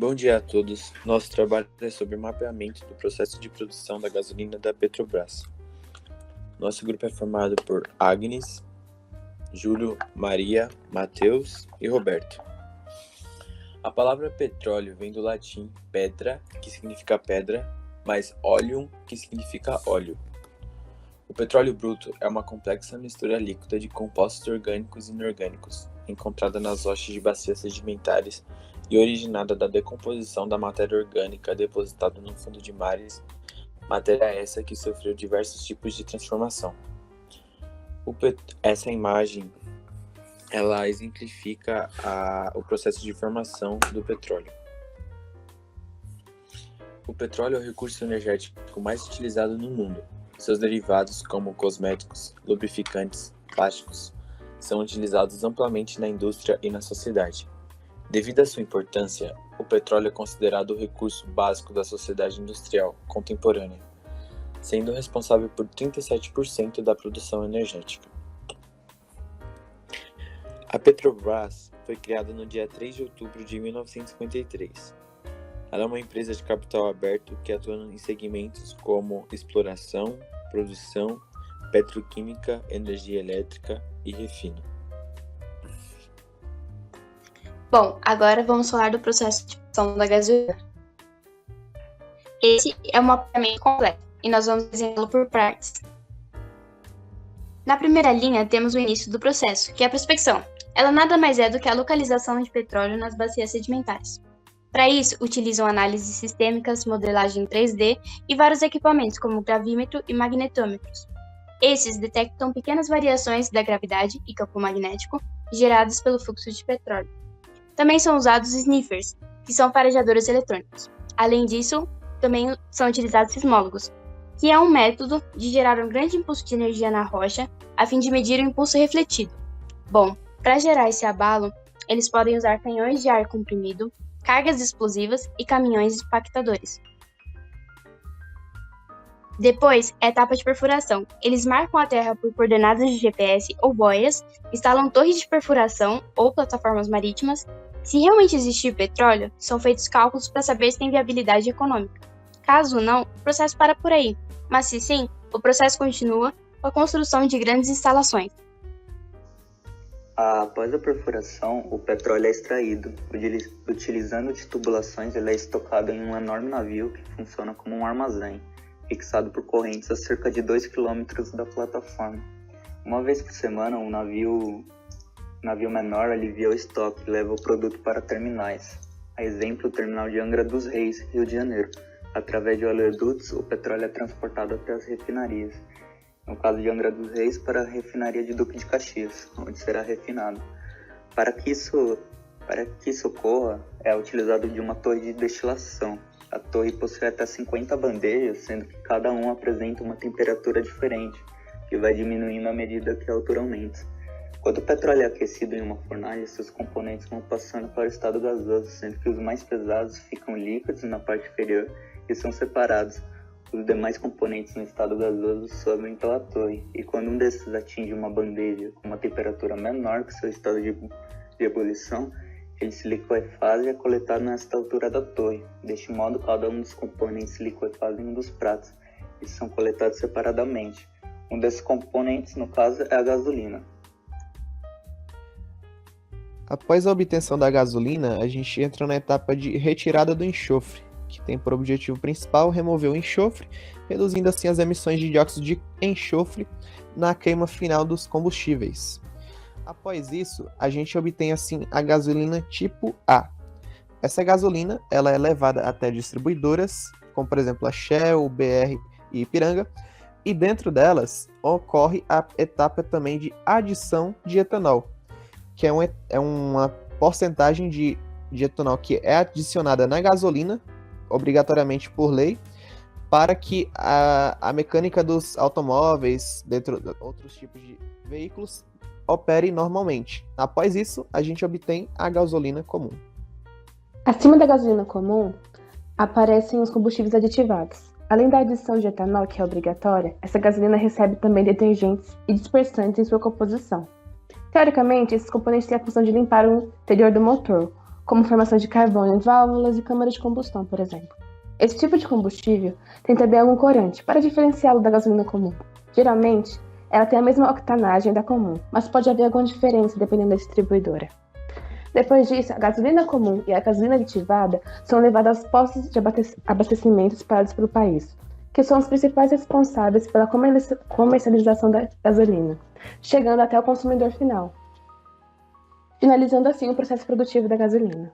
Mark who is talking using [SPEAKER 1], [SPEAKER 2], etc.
[SPEAKER 1] Bom dia a todos. Nosso trabalho é sobre o mapeamento do processo de produção da gasolina da Petrobras. Nosso grupo é formado por Agnes, Júlio, Maria, Mateus e Roberto. A palavra petróleo vem do latim petra, que significa pedra, mais oleum, que significa óleo. O petróleo bruto é uma complexa mistura líquida de compostos orgânicos e inorgânicos, encontrada nas rochas de bacias sedimentares e originada da decomposição da matéria orgânica depositada no fundo de mares, matéria essa que sofreu diversos tipos de transformação. Essa imagem ela exemplifica o processo de formação do petróleo. O petróleo é o recurso energético mais utilizado no mundo. Seus derivados, como cosméticos, lubrificantes, plásticos, são utilizados amplamente na indústria e na sociedade. Devido à sua importância, o petróleo é considerado o recurso básico da sociedade industrial contemporânea, sendo responsável por 37% da produção energética. A Petrobras foi criada no dia 3 de outubro de 1953. Ela é uma empresa de capital aberto que atua em segmentos como exploração, produção, petroquímica, energia elétrica e refino.
[SPEAKER 2] Bom, agora vamos falar do processo de produção da gasolina. Esse é um mapeamento completo e nós vamos desenhá-lo por partes. Na primeira linha temos o início do processo, que é a prospecção. Ela nada mais é do que a localização de petróleo nas bacias sedimentares. Para isso, utilizam análises sistêmicas, modelagem 3D e vários equipamentos como gravímetro e magnetômetros. Esses detectam pequenas variações da gravidade e campo magnético geradas pelo fluxo de petróleo. Também são usados sniffers, que são farejadores eletrônicos. Além disso, também são utilizados sismólogos, que é um método de gerar um grande impulso de energia na rocha a fim de medir o impulso refletido. Bom, para gerar esse abalo, eles podem usar canhões de ar comprimido, cargas explosivas e caminhões impactadores. Depois, é a etapa de perfuração. Eles marcam a terra por coordenadas de GPS ou boias, instalam torres de perfuração ou plataformas marítimas. Se realmente existir petróleo, são feitos cálculos para saber se tem viabilidade econômica. Caso não, o processo para por aí. Mas se sim, o processo continua com a construção de grandes instalações.
[SPEAKER 3] Após a perfuração, o petróleo é extraído. Utilizando de tubulações, ele é estocado em um enorme navio que funciona como um armazém, fixado por correntes a cerca de 2 km da plataforma. Uma vez por semana, um navio menor alivia o estoque e leva o produto para terminais. A exemplo, o terminal de Angra dos Reis, Rio de Janeiro. Através de oleodutos, o petróleo é transportado até as refinarias. No caso de Angra dos Reis, para a refinaria de Duque de Caxias, onde será refinado. Para que isso ocorra, é utilizado de uma torre de destilação. A torre possui até 50 bandejas, sendo que cada uma apresenta uma temperatura diferente, que vai diminuindo à medida que a altura aumenta. Quando o petróleo é aquecido em uma fornalha, seus componentes vão passando para o estado gasoso, sendo que os mais pesados ficam líquidos na parte inferior e são separados. Os demais componentes no estado gasoso sobem pela torre, e quando um desses atinge uma bandeja com uma temperatura menor que seu estado de ebulição, ele se liquefaz e é coletado nesta altura da torre. Deste modo, cada um dos componentes se liquefaz em um dos pratos e são coletados separadamente. Um desses componentes, no caso, é a gasolina.
[SPEAKER 4] Após a obtenção da gasolina, a gente entra na etapa de retirada do enxofre, que tem por objetivo principal remover o enxofre, reduzindo assim as emissões de dióxido de enxofre na queima final dos combustíveis. Após isso, a gente obtém assim a gasolina tipo A. Essa gasolina ela é levada até distribuidoras, como por exemplo a Shell, BR e Ipiranga, e dentro delas ocorre a etapa também de adição de etanol, que é uma porcentagem de etanol que é adicionada na gasolina, obrigatoriamente por lei, para que a mecânica dos automóveis, dentro de outros tipos de veículos, opere normalmente. Após isso, a gente obtém a gasolina comum.
[SPEAKER 5] Acima da gasolina comum, aparecem os combustíveis aditivados. Além da adição de etanol, que é obrigatória, essa gasolina recebe também detergentes e dispersantes em sua composição. Teoricamente, esses componentes têm a função de limpar o interior do motor, como formação de carvão em válvulas e câmara de combustão, por exemplo. Esse tipo de combustível tem também algum corante, para diferenciá-lo da gasolina comum. Geralmente, ela tem a mesma octanagem da comum, mas pode haver alguma diferença dependendo da distribuidora. Depois disso, a gasolina comum e a gasolina aditivada são levadas aos postos de abastecimento espalhados pelo país, que são os principais responsáveis pela comercialização da gasolina, chegando até o consumidor final, finalizando assim o processo produtivo da gasolina.